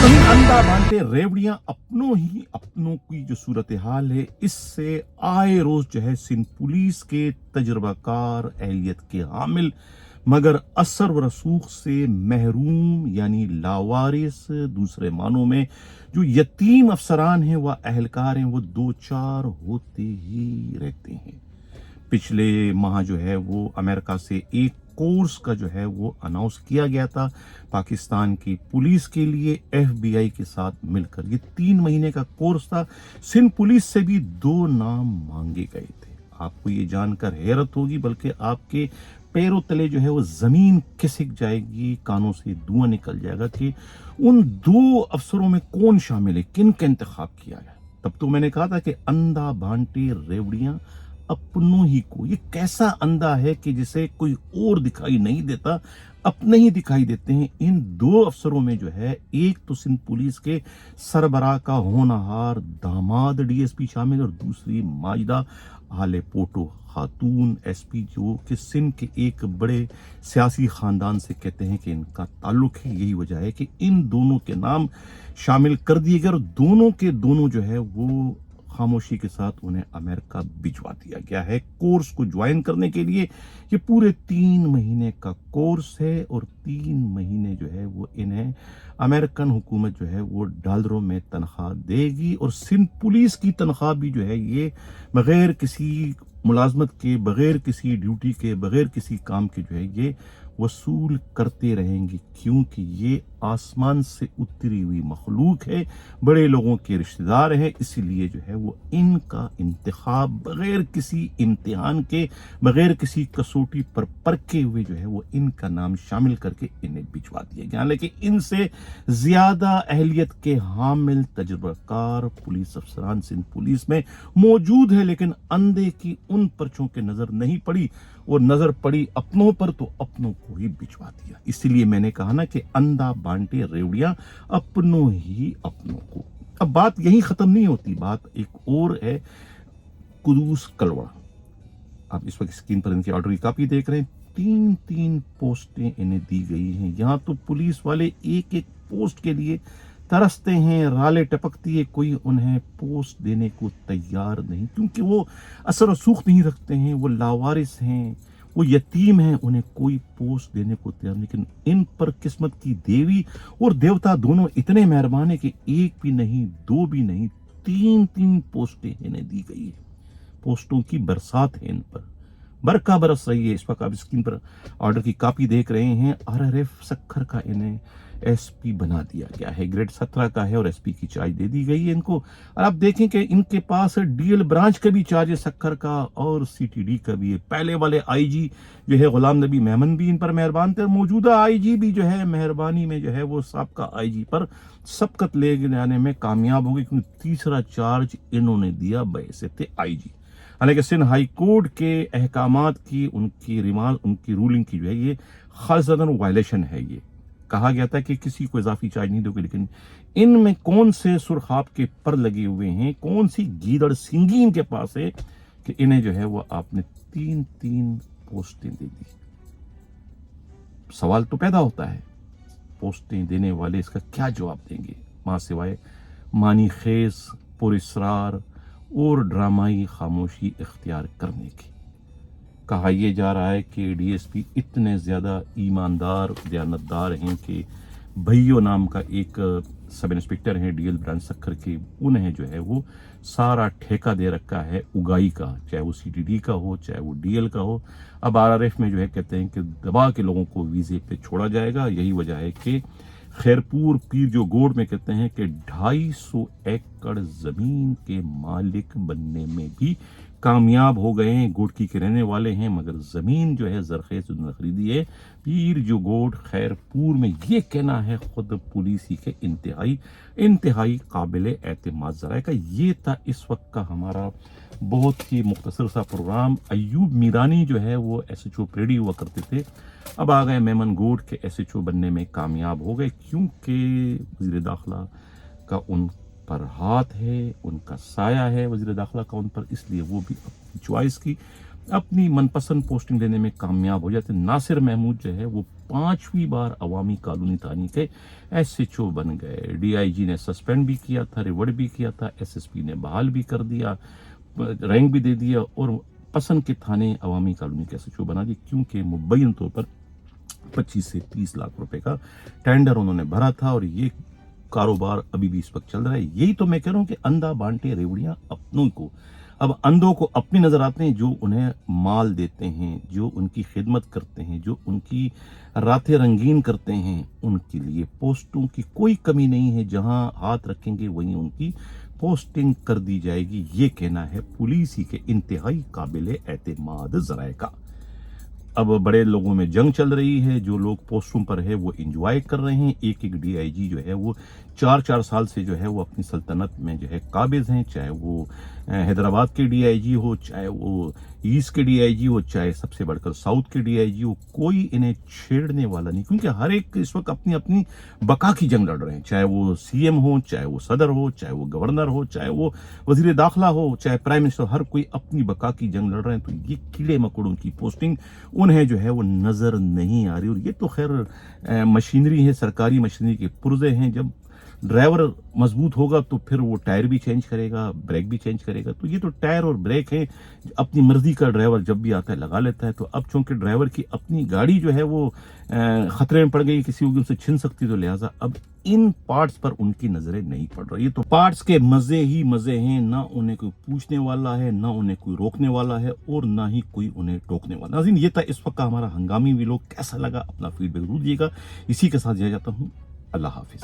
वहीं अंधा बांटे रेवड़ियां अपनों ही अपनों की जो सूरत हाल है, इससे आए रोज जो है सिंध पुलिस के तजर्बाकार एहलियत के हामिल मगर असर व रसूख से महरूम यानी लावारिस, दूसरे मानों में जो यतीम अफसरान हैं व अहलकार हैं, वो दो चार होते ही रहते हैं। पिछले माह जो है वो अमेरिका से एक कोर्स का जो है वो अनाउंस किया गया था पाकिस्तान की पुलिस के लिए FBI के साथ मिलकर। ये 3 महीने का कोर्स था। सिंध पुलिस से भी 2 नाम मांगे गए थे। आपको ये जानकर हैरत होगी, बल्कि आपके पैरों तले जो है वो जमीन खिसक जाएगी, कानों से धुआं निकल जाएगा कि उन 2 अफसरों में कौन शामिल है, किन का इंतखाब किया गया। तब तो मैंने कहा था कि अंधा भांटे रेवड़ियां अपनों ही को, ये कैसा अंधा है कि जिसे कोई और दिखाई नहीं देता, अपने ही दिखाई देते हैं। इन 2 अफसरों में जो है, एक तो सिंध पुलिस के सरबराह का होनहार दामाद DSP शामिल और दूसरी माजिदा आले पोटो खातून SP, जो कि सिंध के एक बड़े सियासी खानदान से कहते हैं कि इनका ताल्लुक है। यही वजह है कि इन दोनों के नाम शामिल कर दिए गए और दोनों के दोनों जो है वो खामोशी के साथ उन्हें अमेरिका भिजवा दिया गया है कोर्स को ज्वाइन करने के लिए। ये पूरे 3 महीने का कोर्स है और 3 महीने जो है वो इन्हें अमेरिकन हुकूमत जो है वो डॉलरों में तनख्वाह देगी और सिंध पुलिस की तनख्वाह भी जो है ये बगैर किसी मुलाजमत के, बगैर किसी ड्यूटी के, बगैर किसी काम के जो है ये वसूल करते रहेंगे, क्योंकि ये आसमान से उतरी हुई मखलूक है, बड़े लोगों के रिश्तेदार हैं। इसीलिए जो है वो इनका इंतखाब बगैर किसी इम्तिहान के, बगैर किसी कसौटी पर परखे हुए जो है वो इनका नाम शामिल करके इन्हें भिजवा दिया गया। लेकिन इनसे ज्यादा अहलियत के हामिल तजुर्बाकार पुलिस अफसरान सिंध पुलिस में मौजूद है, लेकिन अंधे की उन पर्चों के नजर नहीं पड़ी और नजर पड़ी अपनों पर, तो अपनों को ही भिजवा दिया। इसीलिए मैंने कहा ना कि अंधा बांटे रेवड़ियां अपनों ही अपनों को। अब बात यही खत्म नहीं होती, बात एक और है। कुदूस कलवा, आप इस वक्त स्क्रीन पर इनके ऑर्डर की कॉपी देख रहे हैं। 3 पोस्टें इन्हें दी गई हैं। यहाँ तो पुलिस वाले एक पोस्ट के लिए तरसते हैं, राले टपकती है, कोई उन्हें पोस्ट देने को तैयार नहीं, क्योंकि वो असर रसूख नहीं रखते हैं, वो लावारिस हैं, वो यतीम हैं, उन्हें कोई पोस्ट देने को तैयार। लेकिन इन पर किस्मत की देवी और देवता दोनों इतने मेहरबान है कि 1 भी नहीं, 2 भी नहीं, 3 पोस्टें इन्हें दी गई है। पोस्टों की बरसात है इन पर, बरखा बरस रही है। इस वक्त आप स्क्रीन पर ऑर्डर की कॉपी देख रहे हैं। RRF सक्खर का इन्हें SP बना दिया गया है, ग्रेड 17 का है और SP की चार्ज दे दी गई है इनको। और आप देखें कि इनके पास DL ब्रांच का भी चार्ज है सक्खर का और CTD का भी है। पहले वाले IG जो है गुलाम नबी मेमन भी इन पर मेहरबान थे, मौजूदा IG भी जो है मेहरबानी में जो है वो सबका IG पर सबकत ले जाने में कामयाब हो गई, क्योंकि तीसरा चार्ज इन्होंने दिया बहैसियत IG। हालांकि सिंध हाई कोर्ट के अहकामात की, उनकी रूलिंग की जो है ये खासतन वायलेशन है। ये कहा गया था कि किसी को इजाफी चार्ज नहीं दोगे, लेकिन इनमें कौन से सुरखाब के पर लगे हुए हैं, कौन सी गीदड़ सिंगी इनके पास है कि इन्हें जो है वो आपने 3 पोस्टें दे दी। सवाल तो पैदा होता है, पोस्टें देने वाले इसका क्या जवाब देंगे, मां सिवाय मानी खेज, पुरस्रार और ड्रामाई खामोशी इख्तियार करने की। कहा यह जा रहा है कि DSP इतने ज़्यादा ईमानदार, दयानतदार हैं कि भैयो नाम का एक सब इंस्पेक्टर हैं DL ब्रांच सक्खर के, उन्हें जो है वो सारा ठेका दे रखा है उगाई का, चाहे वो CTD का हो, चाहे वो DL का हो। अब RRF में जो है कहते हैं कि दबा के लोगों को वीज़े पे छोड़ा जाएगा। यही वजह है कि खैरपुर पीर जो गोड़ में कहते हैं कि 250 एकड़ जमीन के मालिक बनने में भी कामयाब हो गए हैं। गोड़की के रहने वाले हैं, मगर जमीन जो है जरखेज उन्होंने खरीदी है पीर जो गोड़ खैरपुर में। ये कहना है खुद पुलिस ही के इंतहाई काबिल एतमाद ज़राए का। ये था इस वक्त का हमारा बहुत ही मुख्तसर सा प्रोग्राम। अयूब मीरानी जो है वो SHO प्रेडी हुआ करते थे, अब आ गए मेमन गोड के SHO बनने में कामयाब हो गए, क्योंकि वज़ीर दाखिला का उन पर हाथ है, उनका साया है वज़ीर दाखिला का उन पर, इसलिए वो भी अपनी चॉइस की अपनी मनपसंद पोस्टिंग लेने में कामयाब हो जाते। नासिर महमूद जो है वो 5वीं बार अवामी कानूनी थाने के SHO बन गए। DIG ने सस्पेंड भी किया था, रिवर्ड भी किया था, SSP ने बहाल भी कर दिया, रैंक भी दे दिया और पसंद के थाने अवामी कानूनी के SHO बना दिए, क्योंकि मुबैन तौर पर 25 से 30 लाख रुपए का टेंडर उन्होंने भरा था और ये कारोबार अभी भी इस वक्त चल रहा है। यही तो मैं कह रहा हूँ कि अंधा बांटे रेवड़ियां अपनों को। अब अंधों को अपनी नजर आते हैं, जो उन्हें माल देते हैं, जो उनकी खिदमत करते हैं, जो उनकी रातें रंगीन करते हैं, उनके लिए पोस्टों की कोई कमी नहीं है। जहां हाथ रखेंगे वहीं उनकी पोस्टिंग कर दी जाएगी। ये कहना है पुलिस ही के इंतहाई काबिल एतमाद जराए का। अब बड़े लोगों में जंग चल रही है, जो लोग पोस्टों पर है वो एंजॉय कर रहे हैं। एक एक DIG जो है वो 4-4 साल से जो है वो अपनी सल्तनत में जो है काबिज हैं, चाहे वो हैदराबाद के DIG हो, चाहे वो ईस्ट के DIG हो, चाहे सबसे बढ़कर साउथ के DIG हो, कोई इन्हें छेड़ने वाला नहीं, क्योंकि हर एक इस वक्त अपनी अपनी बका की जंग लड़ रहे हैं। चाहे वो CM हो, चाहे वो सदर हो, चाहे वो गवर्नर हो, चाहे वो वजीर दाखिला हो, चाहे प्राइम मिनिस्टर, हर कोई अपनी बका की जंग लड़ रहे हैं। तो ये कीड़े मकोड़ों की पोस्टिंग उन्हें जो है वो नजर नहीं आ रही। और ये तो खैर मशीनरी है, सरकारी मशीनरी के पुर्जे हैं। जब ड्राइवर मजबूत होगा तो फिर वो टायर भी चेंज करेगा, ब्रेक भी चेंज करेगा। तो ये तो टायर और ब्रेक है, अपनी मर्जी का ड्राइवर जब भी आता है लगा लेता है। तो अब चूंकि ड्राइवर की अपनी गाड़ी जो है वो खतरे में पड़ गई, किसी को उनसे छिन सकती, तो लिहाजा अब इन पार्ट्स पर उनकी नजरें नहीं पड़ रही। तो पार्ट्स के मजे ही मजे हैं, ना उन्हें कोई पूछने वाला है, ना उन्हें कोई रोकने वाला है, और ना ही कोई उन्हें टोकने वाला। नाज़रीन, ये था इस वक्त का हमारा हंगामी व्लॉग। कैसा लगा अपना फीडबैक जरूर दीजिएगा। इसी के साथ दिया जाता हूँ, अल्लाह हाफिज।